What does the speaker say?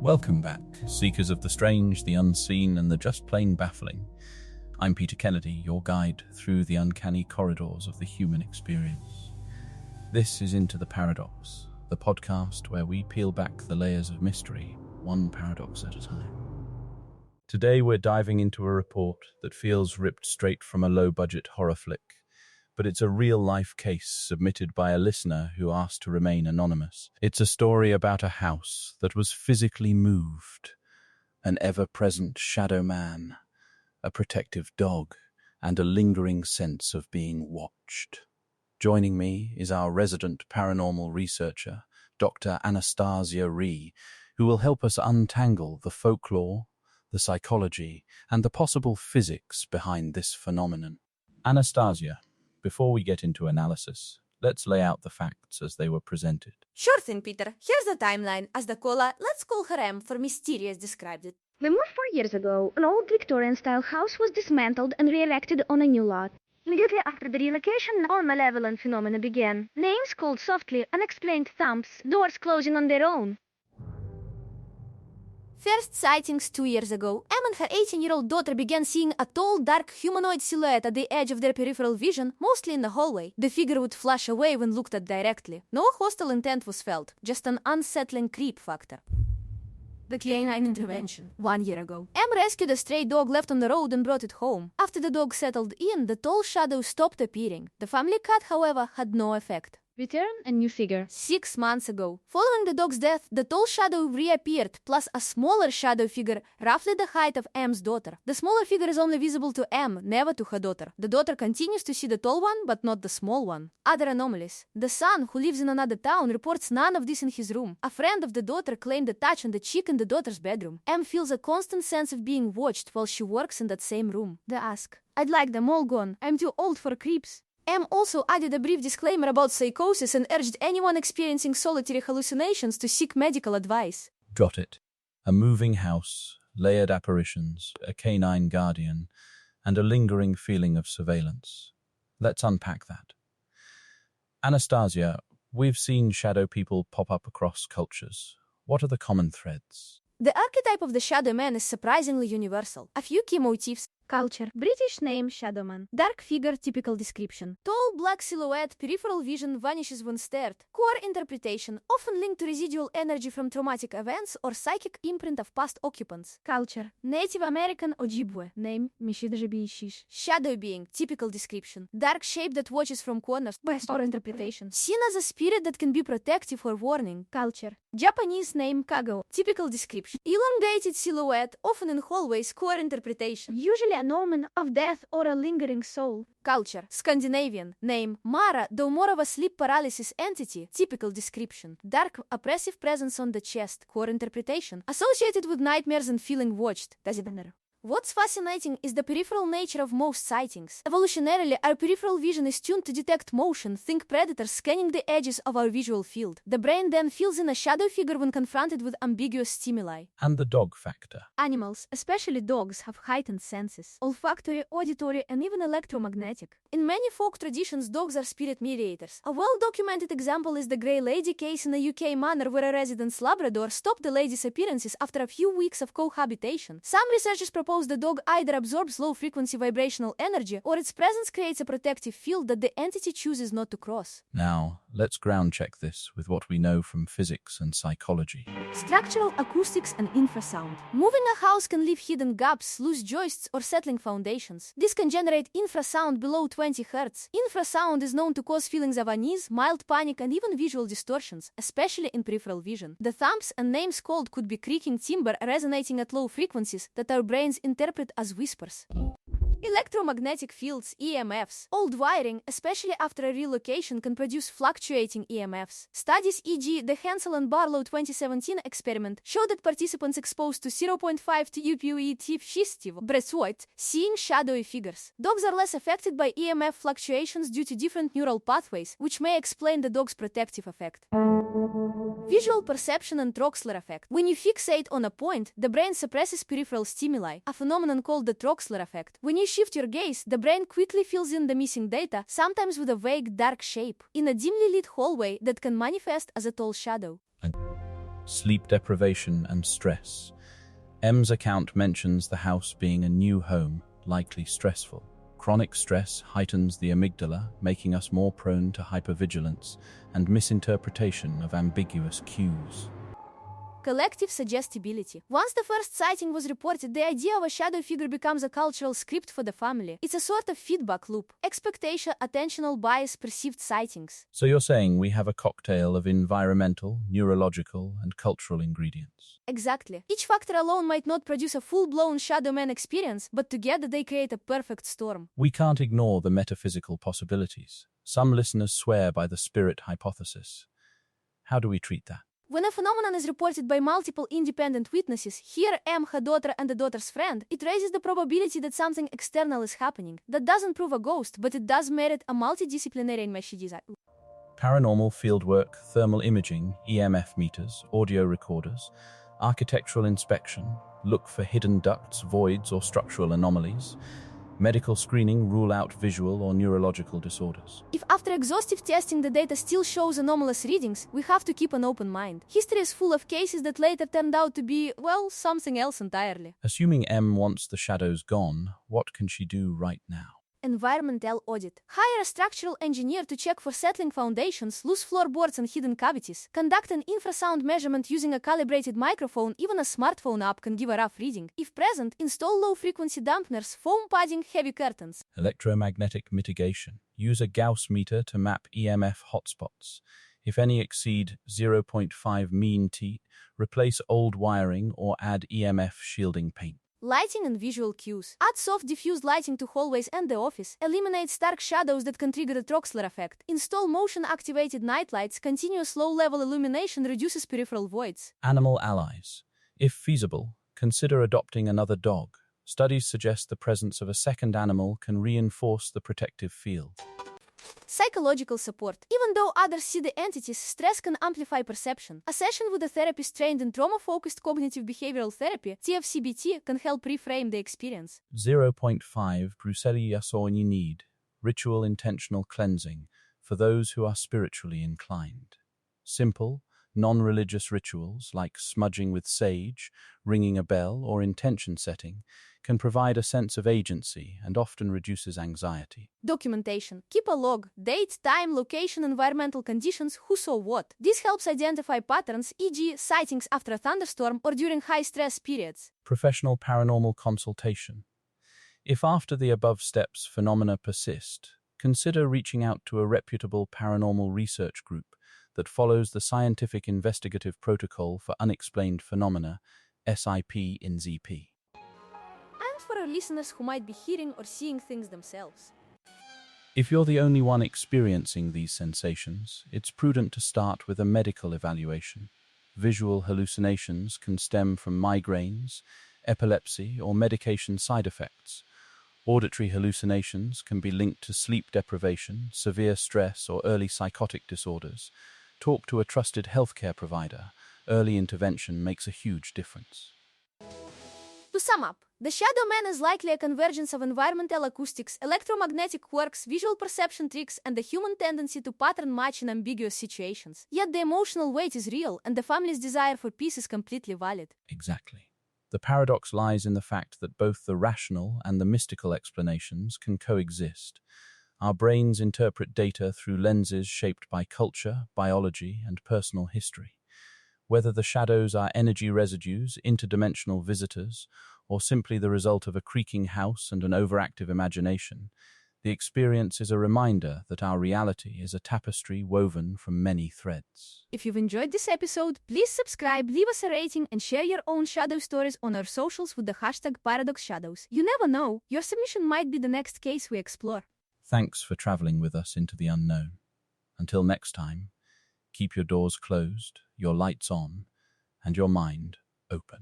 Welcome back, seekers of the strange, the unseen, and the just plain baffling. I'm Peter Kennedy, your guide through the uncanny corridors of the human experience. This is Into the Paradox, the podcast where we peel back the layers of mystery, one paradox at a time. Today we're diving into a report that feels ripped straight from a low-budget horror flick, but it's a real-life case submitted by a listener who asked to remain anonymous. It's a story about a house that was physically moved, an ever-present shadow man, a protective dog, and a lingering sense of being watched. Joining me is our resident paranormal researcher, Dr. Anastasia, who will help us untangle the folklore, the psychology, and the possible physics behind this phenomenon. Anastasia, before we get into analysis, let's lay out the facts as they were presented. Sure thing, Peter. Here's the timeline. As the caller, let's call her M for mysterious described it. We moved 4 years ago. An old Victorian-style house was dismantled and re-erected on a new lot. Immediately after the relocation, all malevolent phenomena began. Names called softly, unexplained thumps, doors closing on their own. First sightings 2 years ago, Em and her 18-year-old daughter began seeing a tall, dark humanoid silhouette at the edge of their peripheral vision, mostly in the hallway. The figure would flash away when looked at directly. No hostile intent was felt, just an unsettling creep factor. The canine intervention. 1 year ago, Em rescued a stray dog left on the road and brought it home. After the dog settled in, the tall shadow stopped appearing. The family cat, however, had no effect. Return a new figure. 6 months ago, following the dog's death, the tall shadow reappeared, plus a smaller shadow figure, roughly the height of Em's daughter. The smaller figure is only visible to Em, never to her daughter. The daughter continues to see the tall one, but not the small one. Other anomalies. The son, who lives in another town, reports none of this in his room. A friend of the daughter claimed a touch on the cheek in the daughter's bedroom. Em feels a constant sense of being watched while she works in that same room. The ask. I'd like them all gone. I'm too old for creeps. Em also added a brief disclaimer about psychosis and urged anyone experiencing solitary hallucinations to seek medical advice. Got it. A moving house, layered apparitions, a canine guardian, and a lingering feeling of surveillance. Let's unpack that. Anastasia, we've seen shadow people pop up across cultures. What are the common threads? The archetype of the shadow man is surprisingly universal. A few key motifs. Culture. British name Shadowman. Dark figure, typical description. Tall black silhouette, peripheral vision vanishes when stared. Core interpretation, often linked to residual energy from traumatic events or psychic imprint of past occupants. Culture. Native American Ojibwe. Name Mishidajabishish. Shadow being, typical description. Dark shape that watches from corners. Best or interpretation. Seen as a spirit that can be protective or warning. Culture. Japanese name Kago. Typical description. Elongated silhouette, often in hallways. Core interpretation. Usually an omen of death or a lingering soul. Culture. Scandinavian. Name Mara, though more of a sleep paralysis entity. Typical description. Dark, oppressive presence on the chest. Core interpretation. Associated with nightmares and feeling watched. What's fascinating is the peripheral nature of most sightings. Evolutionarily, our peripheral vision is tuned to detect motion, think predators scanning the edges of our visual field. The brain then fills in a shadow figure when confronted with ambiguous stimuli. And the dog factor. Animals, especially dogs, have heightened senses. Olfactory, auditory, and even electromagnetic. In many folk traditions, dogs are spirit mediators. A well-documented example is the Grey Lady case in a UK manor where a resident's Labrador stopped the lady's appearances after a few weeks of cohabitation. Some researchers propose the dog either absorbs low-frequency vibrational energy or its presence creates a protective field that the entity chooses not to cross. Now, let's ground check this with what we know from physics and psychology. Structural acoustics and infrasound. Moving a house can leave hidden gaps, loose joists, or settling foundations. This can generate infrasound below 20 Hz. Infrasound is known to cause feelings of unease, mild panic, and even visual distortions, especially in peripheral vision. The thumps and names called could be creaking timber resonating at low frequencies that our brains interpret as whispers. Electromagnetic fields, EMFs. Old wiring, especially after a relocation, can produce fluctuating EMFs. Studies, e.g. the Hansel and Barlow 2017 experiment, show that participants exposed to 0.5 TUPUE breathweight, seeing shadowy figures. Dogs are less affected by EMF fluctuations due to different neural pathways, which may explain the dog's protective effect. Visual perception and Troxler effect. When you fixate on a point, the brain suppresses peripheral stimuli, a phenomenon called the Troxler effect. When you shift your gaze, the brain quickly fills in the missing data, sometimes with a vague dark shape, in a dimly lit hallway that can manifest as a tall shadow. sleep deprivation and stress. M's account mentions the house being a new home, likely stressful. Chronic stress heightens the amygdala, making us more prone to hypervigilance and misinterpretation of ambiguous cues. Collective suggestibility. Once the first sighting was reported, the idea of a shadow figure becomes a cultural script for the family. It's a sort of feedback loop. Expectation, attentional bias, perceived sightings. So you're saying we have a cocktail of environmental, neurological, and cultural ingredients. Exactly. Each factor alone might not produce a full-blown shadow man experience, but together they create a perfect storm. We can't ignore the metaphysical possibilities. Some listeners swear by the spirit hypothesis. How do we treat that? When a phenomenon is reported by multiple independent witnesses, here M, her daughter, and the daughter's friend, it raises the probability that something external is happening. That doesn't prove a ghost, but it does merit a multidisciplinary investigation. Paranormal fieldwork, thermal imaging, EMF meters, audio recorders, architectural inspection, look for hidden ducts, voids, or structural anomalies. Medical screening, rule out visual or neurological disorders. If after exhaustive testing the data still shows anomalous readings, we have to keep an open mind. History is full of cases that later turned out to be, well, something else entirely. Assuming M wants the shadows gone, what can she do right now? Environmental audit. Hire a structural engineer to check for settling foundations, loose floorboards and hidden cavities. Conduct an infrasound measurement using a calibrated microphone. Even a smartphone app can give a rough reading. If present, install low-frequency dampeners, foam padding, heavy curtains. Electromagnetic mitigation. Use a Gauss meter to map EMF hotspots. If any exceed 0.5 mean T, replace old wiring or add EMF shielding paint. Lighting and visual cues. Add soft diffused lighting to hallways and the office. Eliminate stark shadows that can trigger the Troxler effect. Install motion-activated nightlights. Continuous low-level illumination reduces peripheral voids. Animal allies. If feasible, consider adopting another dog. Studies suggest the presence of a second animal can reinforce the protective field. Psychological support. Even though others see the entities, stress can amplify perception. A session with a therapist trained in trauma-focused cognitive behavioral therapy, TFCBT, can help reframe the experience. 0.5 Bruxelles Yassoni need. Ritual intentional cleansing for those who are spiritually inclined. Simple, non-religious rituals like smudging with sage, ringing a bell, or intention setting can provide a sense of agency and often reduces anxiety. Documentation. Keep a log. Date, time, location, environmental conditions, who saw what. This helps identify patterns, e.g. sightings after a thunderstorm or during high-stress periods. Professional paranormal consultation. If after the above steps phenomena persist, consider reaching out to a reputable paranormal research group that follows the Scientific Investigative Protocol for Unexplained Phenomena, SIP in ZP. And for our listeners who might be hearing or seeing things themselves. If you're the only one experiencing these sensations, it's prudent to start with a medical evaluation. Visual hallucinations can stem from migraines, epilepsy, or medication side effects. Auditory hallucinations can be linked to sleep deprivation, severe stress, or early psychotic disorders. Talk to a trusted healthcare provider. Early intervention makes a huge difference. To sum up, the shadow man is likely a convergence of environmental acoustics, electromagnetic quirks, visual perception tricks, and the human tendency to pattern match in ambiguous situations. Yet the emotional weight is real, and the family's desire for peace is completely valid. Exactly. The paradox lies in the fact that both the rational and the mystical explanations can coexist. Our brains interpret data through lenses shaped by culture, biology, and personal history. Whether the shadows are energy residues, interdimensional visitors, or simply the result of a creaking house and an overactive imagination, the experience is a reminder that our reality is a tapestry woven from many threads. If you've enjoyed this episode, please subscribe, leave us a rating, and share your own shadow stories on our socials with the hashtag #ParadoxShadows. You never know, your submission might be the next case we explore. Thanks for traveling with us into the unknown. Until next time, keep your doors closed, your lights on, and your mind open.